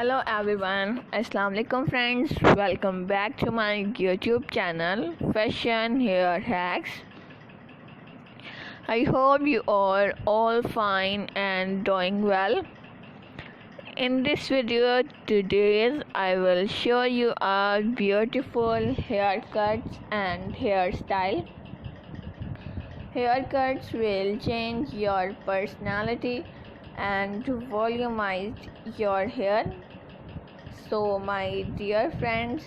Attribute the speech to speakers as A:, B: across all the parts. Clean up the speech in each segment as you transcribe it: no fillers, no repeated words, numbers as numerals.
A: Hello everyone, Assalamu alaikum friends. Welcome back to my YouTube channel Fashion Hair Hacks. I hope you are all fine and doing well. In this video today I will show you a beautiful haircuts and hairstyle. Haircuts will change your personality and volumize your hair. So my dear friends,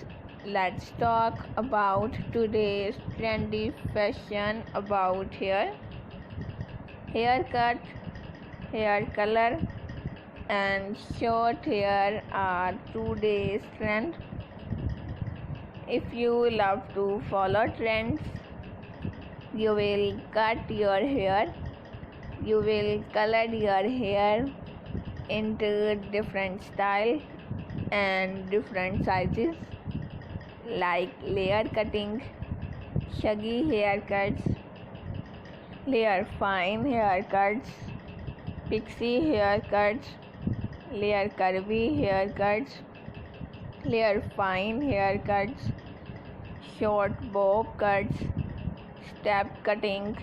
A: let's talk about today's trendy fashion about hair. Haircut, hair color and short hair are today's trend. If you love to follow trends, you will cut your hair, you will color your hair into different style and different sizes like layer cutting, shaggy haircuts, layer fine haircuts, pixie haircuts, layer curvy haircuts, layer fine haircuts, short bob cuts, step cutting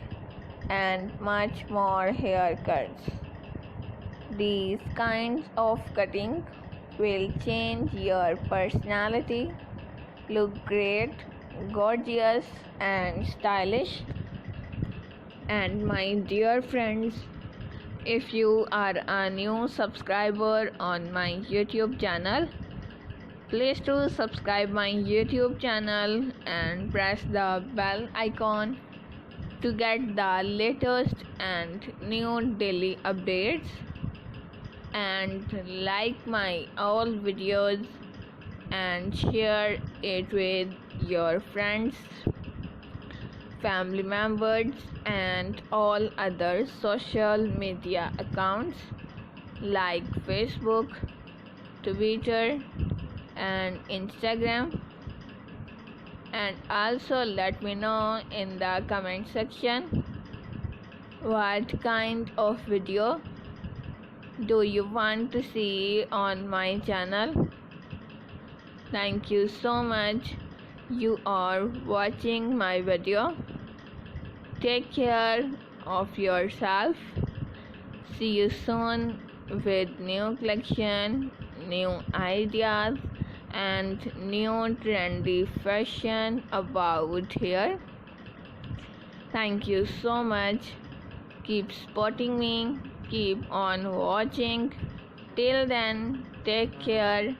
A: and much more haircuts. These kinds of cutting will change your personality, look great, gorgeous and stylish. And my dear friends, if you are a new subscriber on my YouTube channel, please do subscribe my YouTube channel and press the bell icon to get the latest and new daily updates, and like my all videos and share it with your friends, family members and all other social media accounts like Facebook, Twitter and Instagram. And also let me know in the comment section what kind of video do you want to see on my channel. Thank you so much. You are watching my video. Take care of yourself. See you soon with new collection, new ideas and new trendy fashion about hair. Thank you so much. Keep supporting me. Keep on watching. Till then, take care.